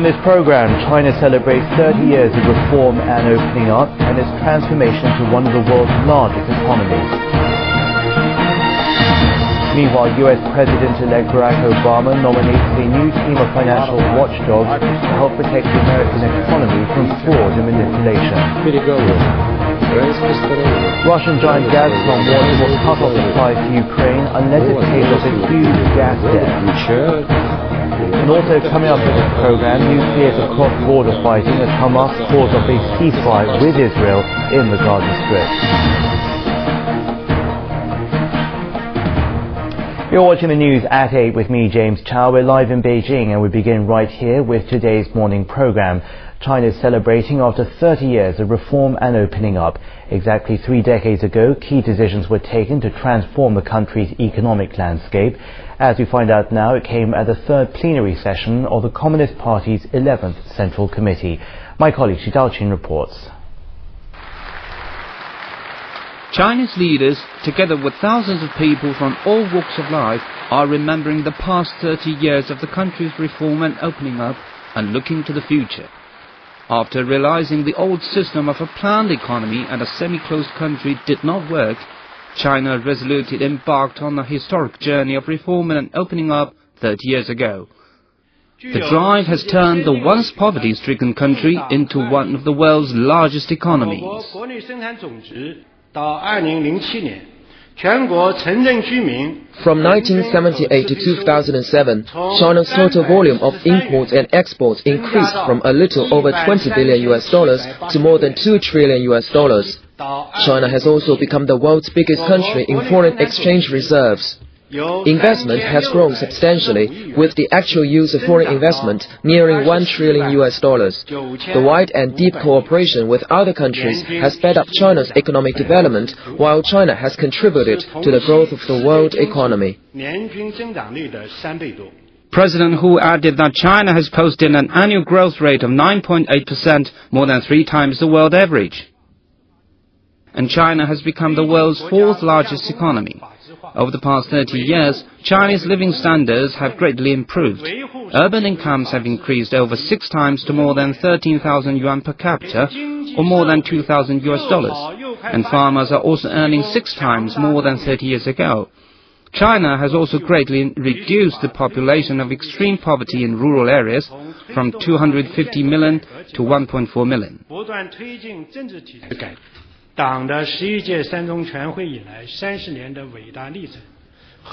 In this program, China celebrates 30 years of reform and opening up and its transformation to one of the world's largest economies. Meanwhile, US President-elect Barack Obama nominates a new team of financial watchdogs to help protect the American economy from fraud and manipulation. Russian giant Gazprom warns will cut off supplies to Ukraine unless it pays off its huge gas debt. And also coming up in this program, new fears of cross-border fighting as Hamas calls off a ceasefire with Israel in the Gaza Strip. You're watching the news at 8 with me, James Chow. We're live in Beijing and we begin right here with today's morning program. China is celebrating after 30 years of reform and opening up. Exactly 3 decades ago, key decisions were taken to transform the country's economic landscape. As we find out now, it came at the 3rd plenary session of the Communist Party's 11th Central Committee. My colleague Xi Daoqin reports. Chinese leaders, together with thousands of people from all walks of life, are remembering the past 30 years of the country's reform and opening up and looking to the future. After realizing the old system of a planned economy and a semi-closed country did not work, China resolutely embarked on a historic journey of reform and opening up 30 years ago. The drive has turned the once poverty-stricken country into one of the world's largest economies. From 1978 to 2007, China's total volume of imports and exports increased from a little over $20 billion to more than $2 trillion. China has also become the world's biggest country in foreign exchange reserves. Investment has grown substantially, with the actual use of foreign investment nearing $1 trillion. The wide and deep cooperation with other countries has sped up China's economic development, while China has contributed to the growth of the world economy. President Hu added that China has posted an annual growth rate of 9.8%, more than 3 times the world average. And China has become the world's 4th largest economy. Over the past 30 years, Chinese living standards have greatly improved. Urban incomes have increased over 6 times to more than 13,000 yuan per capita, or more than $2,000, and farmers are also earning 6 times more than 30 years ago. China has also greatly reduced the population of extreme poverty in rural areas from 250 million to 1.4 million.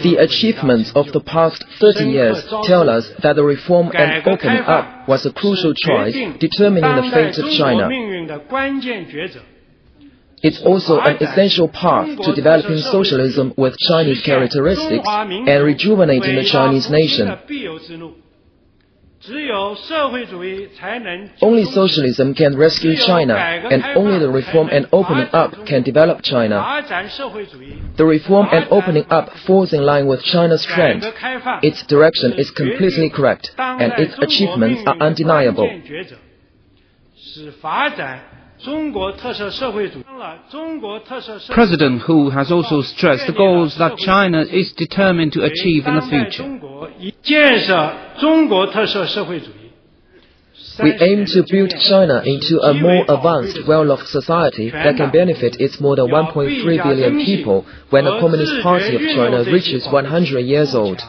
The achievements of the past 30 years tell us that the reform and opening up was a crucial choice determining the fate of China. It's also an essential path to developing socialism with Chinese characteristics and rejuvenating the Chinese nation. Only socialism can rescue China, and only the reform and opening up can develop China. The reform and opening up falls in line with China's trend. Its direction is completely correct, and its achievements are undeniable. President Hu has also stressed the goals that China is determined to achieve in the future. We aim to build China into a more advanced, well-off society that can benefit its more than 1.3 billion people when the Communist Party of China reaches 100 years old.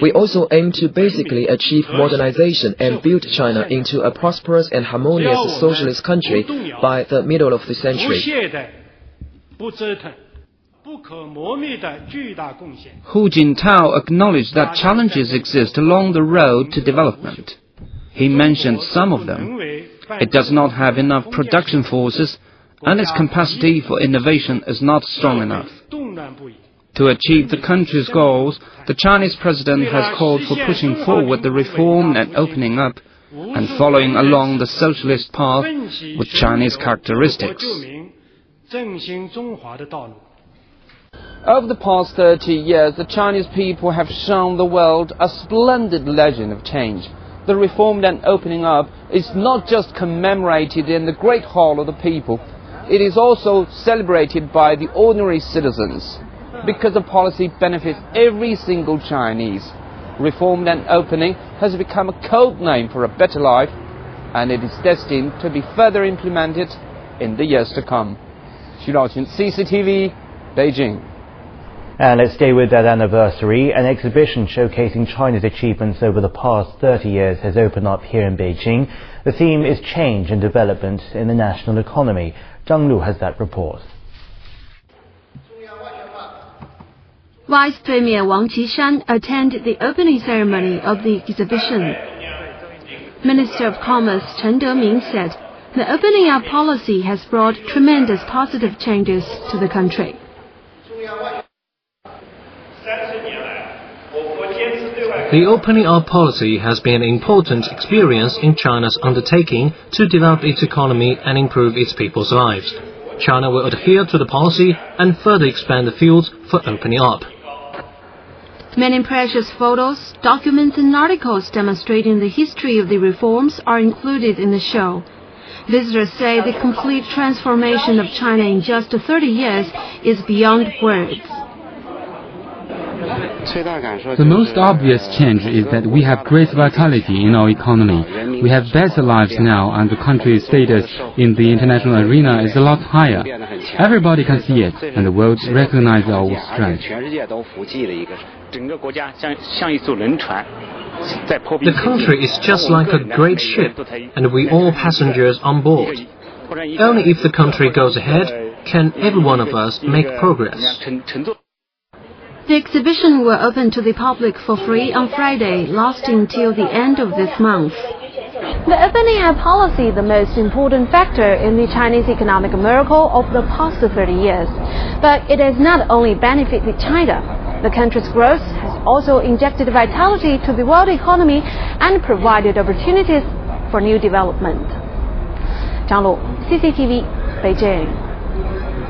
We also aim to basically achieve modernization and build China into a prosperous and harmonious socialist country by the middle of the century. Hu Jintao acknowledged that challenges exist along the road to development. He mentioned some of them. It does not have enough production forces, and its capacity for innovation is not strong enough. To achieve the country's goals, the Chinese president has called for pushing forward the reform and opening up, and following along the socialist path with Chinese characteristics. Over the past 30 years, the Chinese people have shown the world a splendid legend of change. The reform and opening up is not just commemorated in the Great Hall of the People, it is also celebrated by the ordinary citizens, because the policy benefits every single Chinese. reform and opening has become a code name for a better life, and it is destined to be further implemented in the years to come. Xu Zhaoqun, CCTV, Beijing. And let's stay with that anniversary. An exhibition showcasing China's achievements over the past 30 years has opened up here in Beijing. The theme is change and development in the national economy. Zhang Lu has that report. Vice Premier Wang Qishan attended the opening ceremony of the exhibition. Minister of Commerce Chen Deming said the opening up policy has brought tremendous positive changes to the country. The opening up policy has been an important experience in China's undertaking to develop its economy and improve its people's lives. China will adhere to the policy and further expand the fields for opening up. Many precious photos, documents and articles demonstrating the history of the reforms are included in the show. Visitors say the complete transformation of China in just 30 years is beyond words. The most obvious change is that we have great vitality in our economy. We have better lives now, and the country's status in the international arena is a lot higher. Everybody can see it, and the world recognizes our strength. The country is just like a great ship, and we all passengers on board. Only if the country goes ahead can every one of us make progress. The exhibition will open to the public for free on Friday, lasting till the end of this month. The opening up policy, the most important factor in the Chinese economic miracle of the past 30 years. But it has not only benefited China. The country's growth has also injected vitality to the world economy and provided opportunities for new development. Zhang Lu, CCTV, Beijing.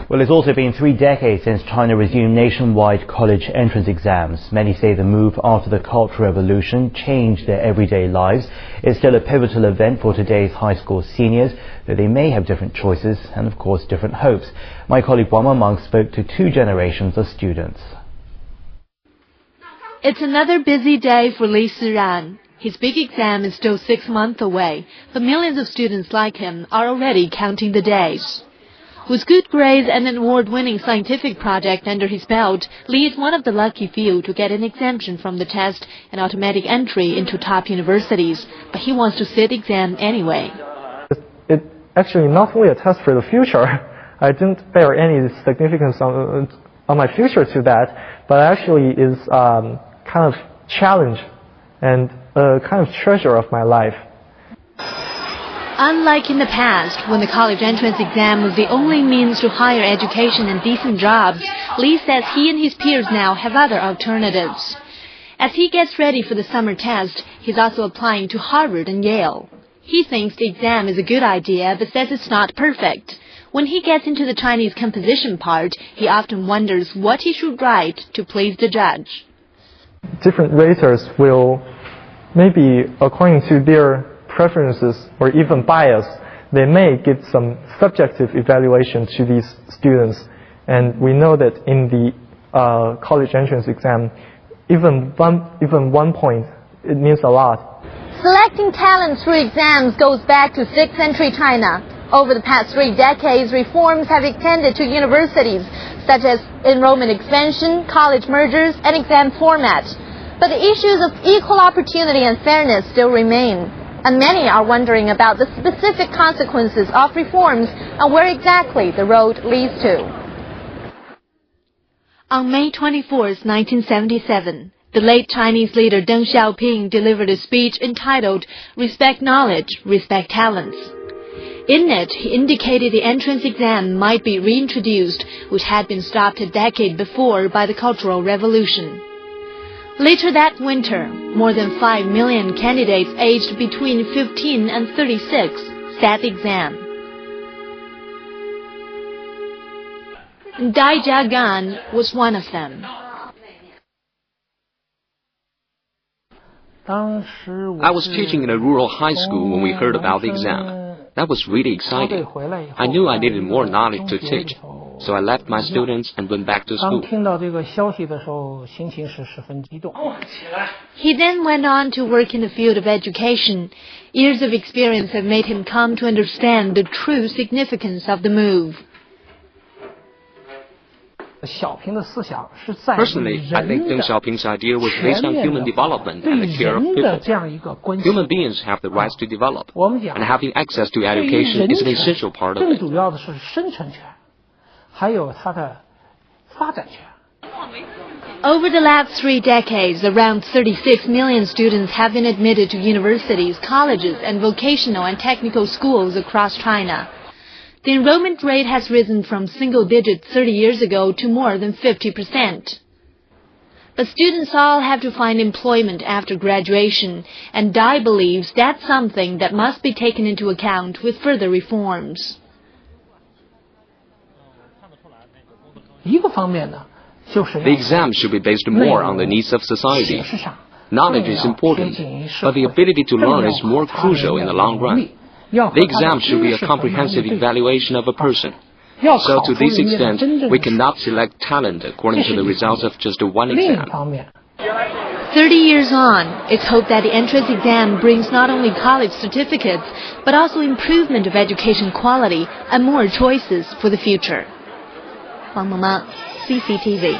Well, it's also been 3 decades since China resumed nationwide college entrance exams. Many say the move after the Cultural Revolution changed their everyday lives. It's still a pivotal event for today's high school seniors, though they may have different choices and, of course, different hopes. My colleague Wang Monk spoke to 2 generations of students. It's another busy day for Li Siran. His big exam is still 6 months away, but millions of students like him are already counting the days. With good grades and an award-winning scientific project under his belt, Li is one of the lucky few to get an exemption from the test and automatic entry into top universities. But he wants to sit the exam anyway. It's actually not only a test for the future. I didn't bear any significance on my future to that, but actually is kind of challenge and a kind of treasure of my life. Unlike in the past, when the college entrance exam was the only means to higher education and decent jobs, Li says he and his peers now have other alternatives. As he gets ready for the summer test, he's also applying to Harvard and Yale. He thinks the exam is a good idea, but says it's not perfect. When he gets into the Chinese composition part, he often wonders what he should write to please the judge. Different raters will, maybe according to their preferences or even bias, they may give some subjective evaluation to these students. And we know that in the college entrance exam, even one point, it means a lot. Selecting talent through exams goes back to 6th century China. Over the past 3 decades, reforms have extended to universities, such as enrollment expansion, college mergers, and exam format. But the issues of equal opportunity and fairness still remain. And many are wondering about the specific consequences of reforms and where exactly the road leads to. On May 24, 1977, the late Chinese leader Deng Xiaoping delivered a speech entitled "Respect Knowledge, Respect Talents." In it, he indicated the entrance exam might be reintroduced, which had been stopped a decade before by the Cultural Revolution. Later that winter, more than 5 million candidates aged between 15 and 36 sat the exam. Dai Jiagan was one of them. I was teaching in a rural high school when we heard about the exam. That was really exciting. I knew I needed more knowledge to teach. So I left my students and went back to school. He then went on to work in the field of education. Years of experience have made him come to understand the true significance of the move. Personally, I think Deng Xiaoping's idea was based on human development and the care of people. Human beings have the rights to develop, and having access to education is an essential part of it. Over the last 3 decades, around 36 million students have been admitted to universities, colleges, and vocational and technical schools across China. The enrollment rate has risen from single digits 30 years ago to more than 50%. But students all have to find employment after graduation, and Dai believes that's something that must be taken into account with further reforms. The exam should be based more on the needs of society. Knowledge is important, but the ability to learn is more crucial in the long run. The exam should be a comprehensive evaluation of a person. So to this extent, we cannot select talent according to the results of just one exam. 30 years on, it's hoped that the entrance exam brings not only college certificates, but also improvement of education quality and more choices for the future. Wang Mengma, CCTV.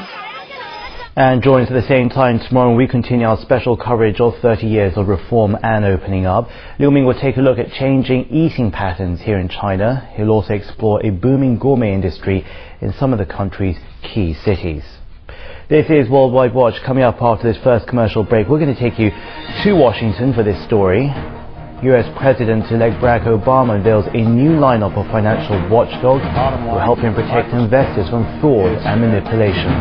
And join us at the same time tomorrow when we continue our special coverage of 30 years of reform and opening up. Liu Ming will take a look at changing eating patterns here in China. He'll also explore a booming gourmet industry in some of the country's key cities. This is Worldwide Watch. Coming up after this first commercial break, we're going to take you to Washington for this story. US President-elect Barack Obama unveils a new lineup of financial watchdogs that will help him protect investors from fraud and manipulation.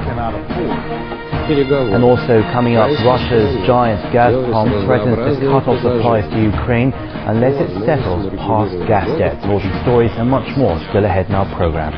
And also coming up, Russia's giant Gazprom threatens to cut off supplies to Ukraine unless it settles past gas debts. All these stories and much more still ahead in our program.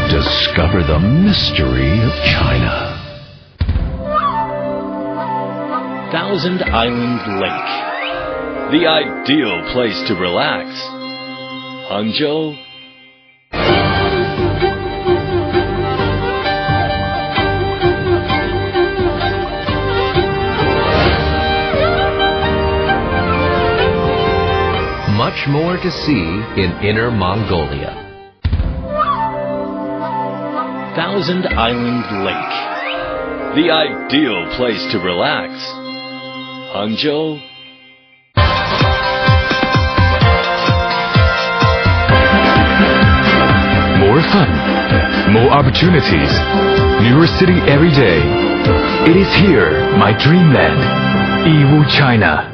Discover the mystery of China. Thousand Island Lake, the ideal place to relax. Hangzhou. Much more to see in Inner Mongolia. Thousand Island Lake, the ideal place to relax. Hangzhou. More fun, more opportunities, newer city every day. It is here, my dreamland, Yiwu, China.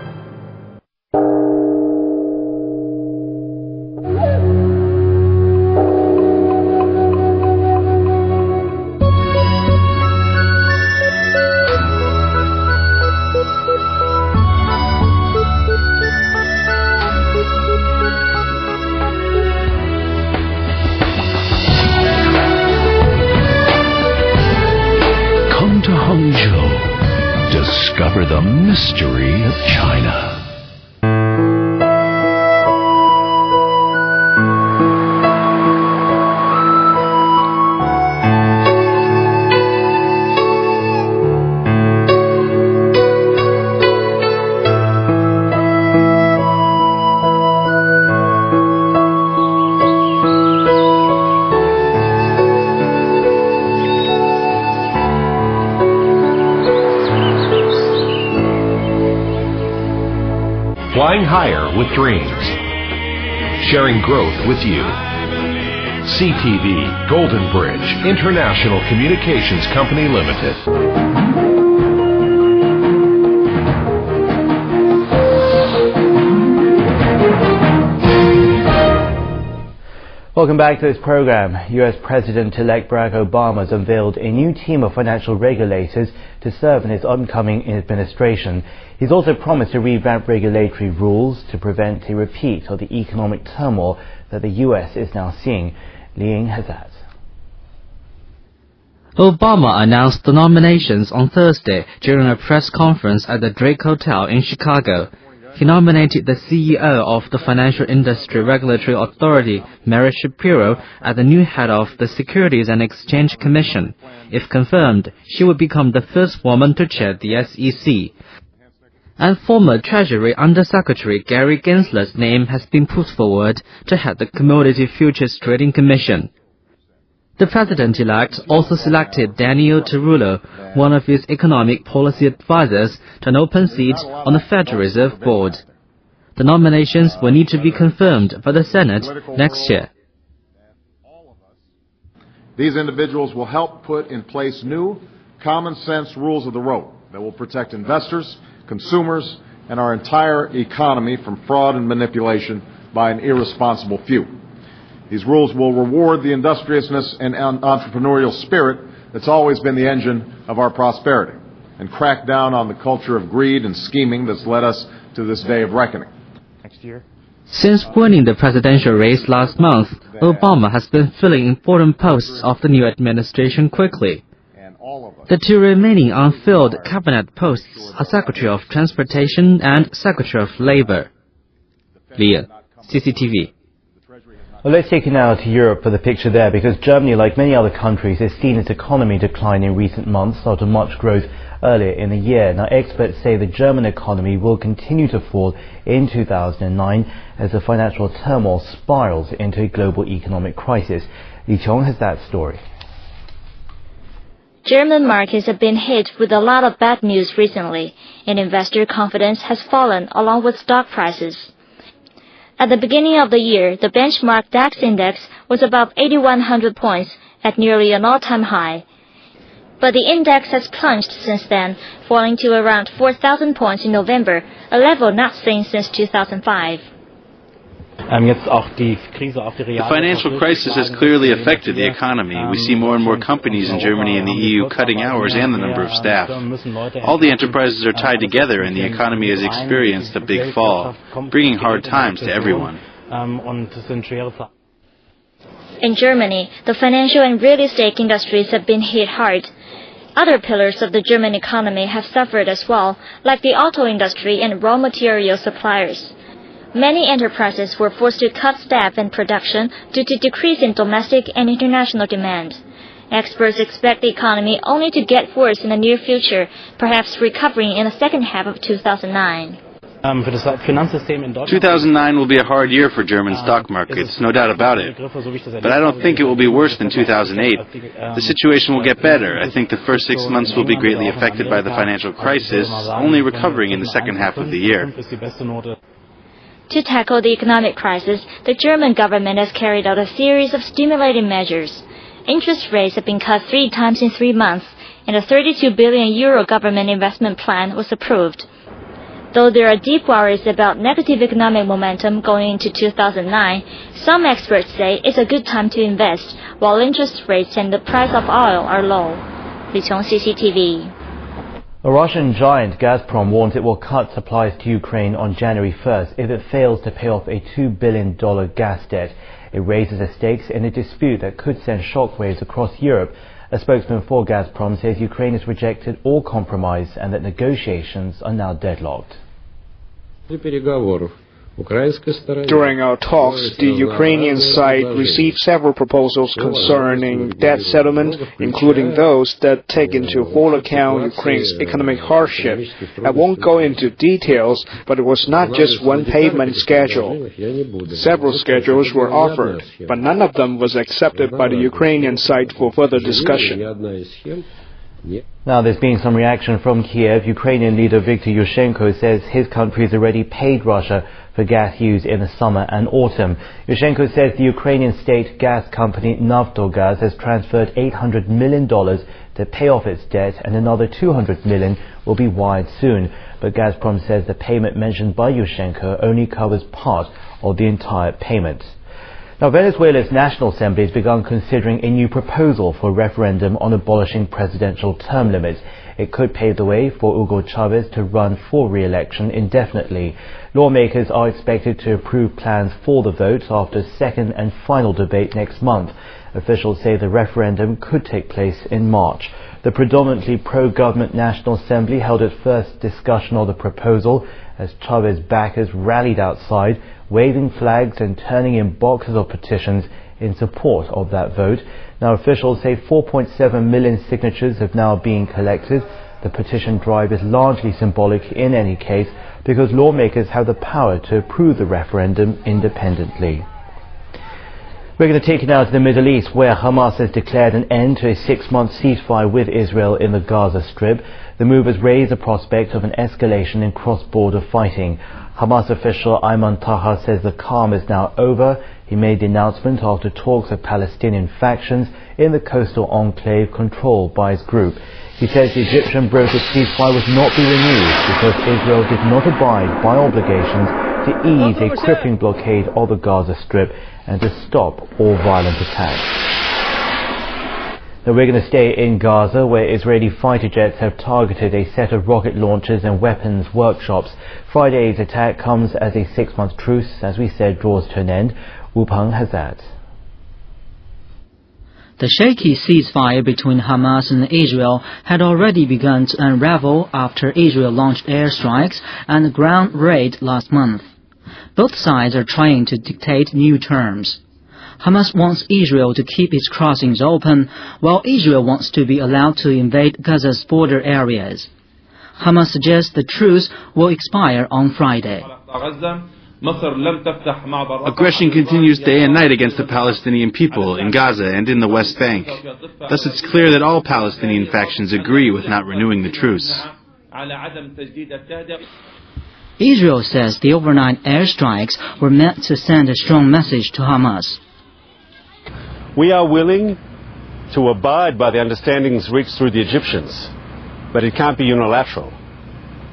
Discover the mystery of China. Flying higher with dreams. Sharing growth with you. CTV Golden Bridge International Communications Company Limited. Welcome back to this program. U.S. President-elect Barack Obama has unveiled a new team of financial regulators to serve in his upcoming administration. He's also promised to revamp regulatory rules to prevent a repeat of the economic turmoil that the U.S. is now seeing. Li Ying has that. Obama announced the nominations on Thursday during a press conference at the Drake Hotel in Chicago. He nominated the CEO of the Financial Industry Regulatory Authority, Mary Shapiro, as the new head of the Securities and Exchange Commission. If confirmed, she would become the first woman to chair the SEC. And former Treasury Undersecretary Gary Gensler's name has been put forward to head the Commodity Futures Trading Commission. The president-elect also selected Daniel Tarullo, one of his economic policy advisors, to an open seat on the Federal Reserve Board. The nominations will need to be confirmed by the Senate next year. These individuals will help put in place new, common-sense rules of the road that will protect investors, consumers, and our entire economy from fraud and manipulation by an irresponsible few. These rules will reward the industriousness and entrepreneurial spirit that's always been the engine of our prosperity, and crack down on the culture of greed and scheming that's led us to this day of reckoning. Next year. Since winning the presidential race last month, Obama has been filling important posts of the new administration quickly. The two remaining unfilled cabinet posts are Secretary of Transportation and Secretary of Labor. Li Ying, CCTV. Well, let's take you now to Europe for the picture there, because Germany, like many other countries, has seen its economy decline in recent months after much growth earlier in the year. Now, experts say the German economy will continue to fall in 2009 as the financial turmoil spirals into a global economic crisis. Li Chong has that story. German markets have been hit with a lot of bad news recently, and investor confidence has fallen along with stock prices. At the beginning of the year, the benchmark DAX index was about 8,100 points, at nearly an all-time high. But the index has plunged since then, falling to around 4,000 points in November, a level not seen since 2005. The financial crisis has clearly affected the economy. We see more and more companies in Germany and the EU cutting hours and the number of staff. All the enterprises are tied together and the economy has experienced a big fall, bringing hard times to everyone. In Germany, the financial and real estate industries have been hit hard. Other pillars of the German economy have suffered as well, like the auto industry and raw material suppliers. Many enterprises were forced to cut staff and production due to decrease in domestic and international demand. Experts expect the economy only to get worse in the near future, perhaps recovering in the second half of 2009. 2009 will be a hard year for German stock markets, no doubt about it. But I don't think it will be worse than 2008. The situation will get better. I think the first 6 months will be greatly affected by the financial crisis, only recovering in the second half of the year. To tackle the economic crisis, the German government has carried out a series of stimulating measures. Interest rates have been cut 3 times in 3 months, and a €32 billion government investment plan was approved. Though there are deep worries about negative economic momentum going into 2009, some experts say it's a good time to invest, while interest rates and the price of oil are low. Li Chong, CCTV. The Russian giant Gazprom warns it will cut supplies to Ukraine on January 1st if it fails to pay off a $2 billion gas debt. It raises the stakes in a dispute that could send shockwaves across Europe. A spokesman for Gazprom says Ukraine has rejected all compromise and that negotiations are now deadlocked. During our talks, the Ukrainian side received several proposals concerning debt settlement, including those that take into full account Ukraine's economic hardship. I won't go into details, but it was not just one payment schedule. Several schedules were offered, but none of them was accepted by the Ukrainian side for further discussion. Now, there's been some reaction from Kiev. Ukrainian leader Viktor Yushchenko says his country has already paid Russia for gas used in the summer and autumn. Yushchenko says the Ukrainian state gas company Naftogaz has transferred $800 million to pay off its debt, and another $200 million will be wired soon. But Gazprom says the payment mentioned by Yushchenko only covers part of the entire payment. Now, Venezuela's National Assembly has begun considering a new proposal for a referendum on abolishing presidential term limits. It could pave the way for Hugo Chavez to run for re-election indefinitely. Lawmakers are expected to approve plans for the vote after a second and final debate next month. Officials say the referendum could take place in March. The predominantly pro-government National Assembly held its first discussion of the proposal as Chavez backers rallied outside, waving flags and turning in boxes of petitions in support of that vote. Now, officials say 4.7 million signatures have now been collected. The petition drive is largely symbolic in any case because lawmakers have the power to approve the referendum independently. We're going to take it now to the Middle East, where Hamas has declared an end to a 6-month ceasefire with Israel in the Gaza Strip. The move has raised the prospect of an escalation in cross-border fighting. Hamas official Ayman Taha says the calm is now over. He made the announcement after talks of Palestinian factions in the coastal enclave controlled by his group. He says the Egyptian brokered ceasefire was not be renewed because Israel did not abide by obligations to ease a crippling blockade of the Gaza Strip and to stop all violent attacks. Now, we're going to stay in Gaza, where Israeli fighter jets have targeted a set of rocket launchers and weapons workshops. Friday's attack comes as a 6-month truce, as we said, draws to an end. Wu Peng has that. The shaky ceasefire between Hamas and Israel had already begun to unravel after Israel launched airstrikes and a ground raid last month. Both sides are trying to dictate new terms. Hamas wants Israel to keep its crossings open, while Israel wants to be allowed to invade Gaza's border areas. Hamas suggests the truce will expire on Friday. Aggression continues day and night against the Palestinian people in Gaza and in the West Bank. Thus it's clear that all Palestinian factions agree with not renewing the truce. Israel says the overnight airstrikes were meant to send a strong message to Hamas. We are willing to abide by the understandings reached through the Egyptians, but it can't be unilateral.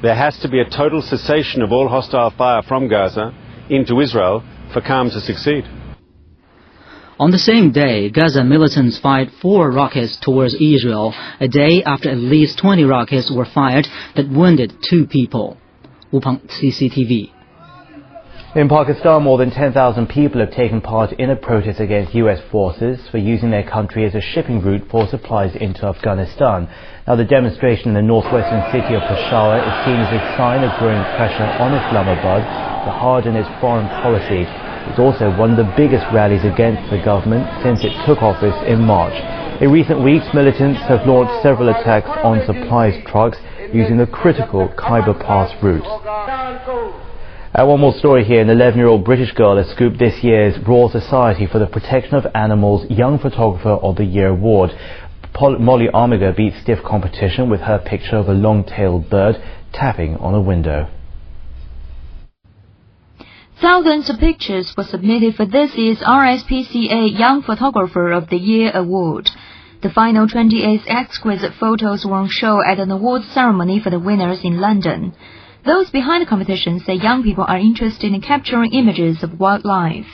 There has to be a total cessation of all hostile fire from Gaza into Israel for calm to succeed. On the same day, Gaza militants fired 4 rockets towards Israel, a day after at least 20 rockets were fired that wounded 2 people. Wu Peng, CCTV. In Pakistan, more than 10,000 people have taken part in a protest against US forces for using their country as a shipping route for supplies into Afghanistan. Now, the demonstration in the northwestern city of Peshawar is seen as a sign of growing pressure on Islamabad to harden its foreign policy. It's also one of the biggest rallies against the government since it took office in March. In recent weeks, militants have launched several attacks on supplies trucks using the critical Khyber Pass route. One more story here. An 11-year-old British girl has scooped this year's Royal Society for the Protection of Animals Young Photographer of the Year award. Molly Armiger beat stiff competition with her picture of a long-tailed bird tapping on a window. Thousands of pictures were submitted for this year's RSPCA Young Photographer of the Year award. The final 28 exquisite photos were on show at an awards ceremony for the winners in London. Those behind the competition say young people are interested in capturing images of wildlife.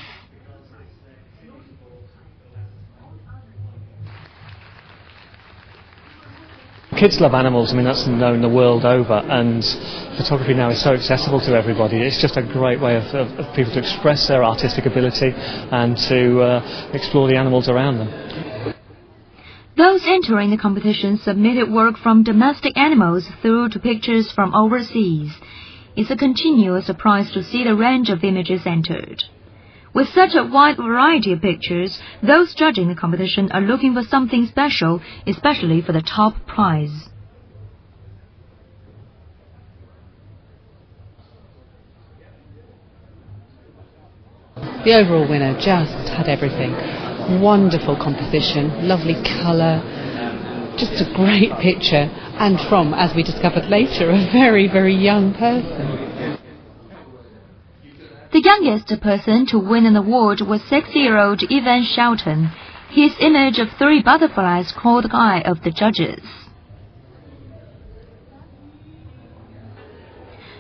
Kids love animals. I mean, that's known the world over, and photography now is so accessible to everybody. It's just a great way of people to express their artistic ability and to explore the animals around them. Those entering the competition submitted work from domestic animals through to pictures from overseas. It's a continuous surprise to see the range of images entered. With such a wide variety of pictures, those judging the competition are looking for something special, especially for the top prize. The overall winner just had everything. Wonderful composition, lovely colour, just a great picture, and from, as we discovered later, a very, very young person. The youngest person to win an award was 6-year-old Evan Shelton. His image of 3 butterflies caught the eye of the judges.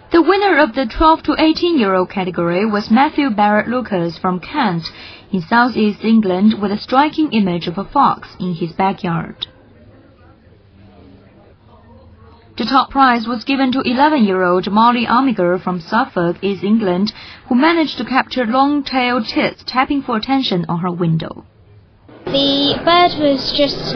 The winner of the 12 to 18-year-old category was Matthew Barrett Lucas from Kent, in southeast England, with a striking image of a fox in his backyard. The top prize was given to 11-year-old Molly Armiger from Suffolk, East England, who managed to capture long-tailed tits tapping for attention on her window. The bird was just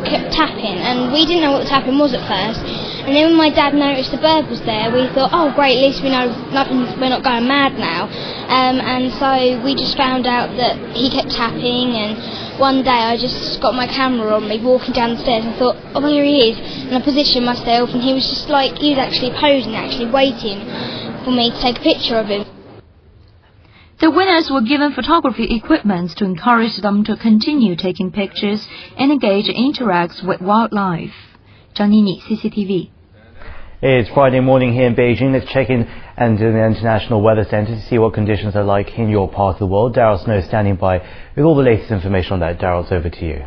kept tapping, and we didn't know what the tapping was at first. And then when my dad noticed the bird was there, we thought, oh great, at least we know we're not going mad now. And so we just found out that he kept tapping, and one day I just got my camera on me walking down the stairs and thought, oh here he is. And I positioned myself, and he was just like, he was actually posing, actually waiting for me to take a picture of him. The winners were given photography equipment to encourage them to continue taking pictures and engage and interact with wildlife. Zhang Nini, CCTV. It's Friday morning here in Beijing. Let's check in and to the International Weather Centre to see what conditions are like in your part of the world. Daryl Snow standing by with all the latest information on that. Daryl, it's over to you.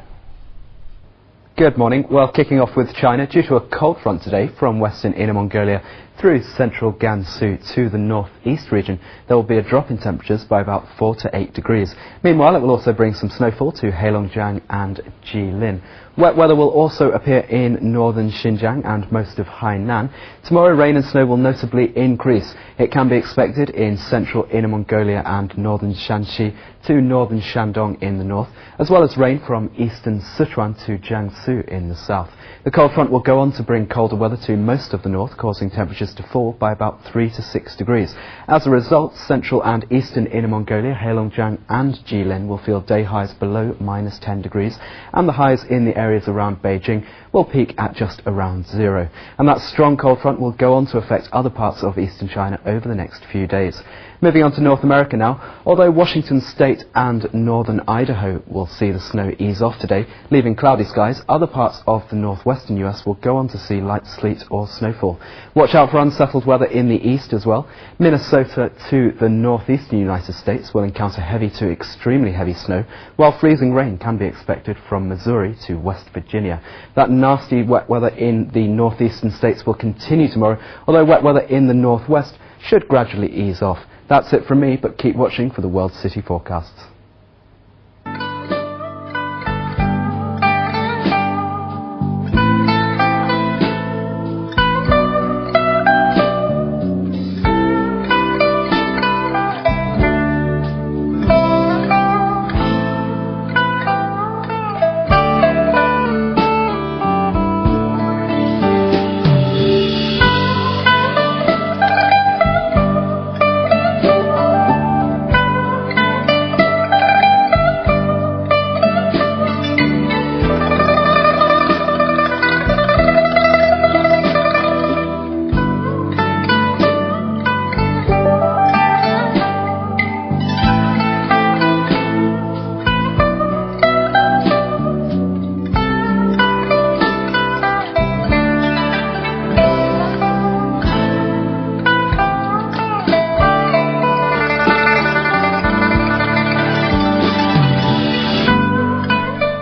Good morning. Well, kicking off with China, due to a cold front today from western Inner Mongolia through central Gansu to the northeast region, there will be a drop in temperatures by about 4 to 8 degrees. Meanwhile, it will also bring some snowfall to Heilongjiang and Jilin. Wet weather will also appear in northern Xinjiang and most of Hainan. Tomorrow, rain and snow will notably increase. It can be expected in central Inner Mongolia and northern Shanxi to northern Shandong in the north, as well as rain from eastern Sichuan to Jiangsu in the south. The cold front will go on to bring colder weather to most of the north, causing temperatures to fall by about 3 to 6 degrees. As a result, central and eastern Inner Mongolia, Heilongjiang and Jilin will feel day highs below -10 degrees, and the highs in the areas around Beijing will peak at just around 0. And that strong cold front will go on to affect other parts of eastern China over the next few days. Moving on to North America now, although Washington State and northern Idaho will see the snow ease off today, leaving cloudy skies, other parts of the northwestern US will go on to see light sleet or snowfall. Watch out for unsettled weather in the east as well. Minnesota to the northeastern United States will encounter heavy to extremely heavy snow, while freezing rain can be expected from Missouri to West Virginia. That nasty wet weather in the northeastern states will continue tomorrow, although wet weather in the northwest should gradually ease off. That's it from me, but keep watching for the World City forecasts.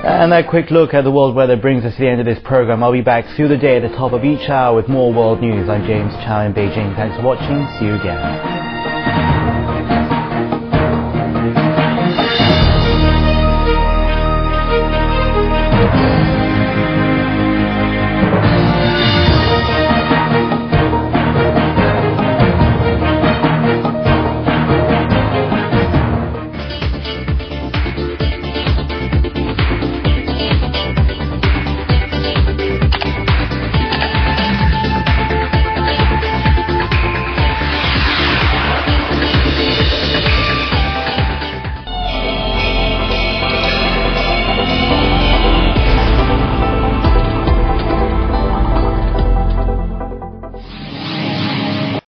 And that quick look at the world weather brings us to the end of this program. I'll be back through the day at the top of each hour with more world news. I'm James Chow in Beijing. Thanks for watching. See you again.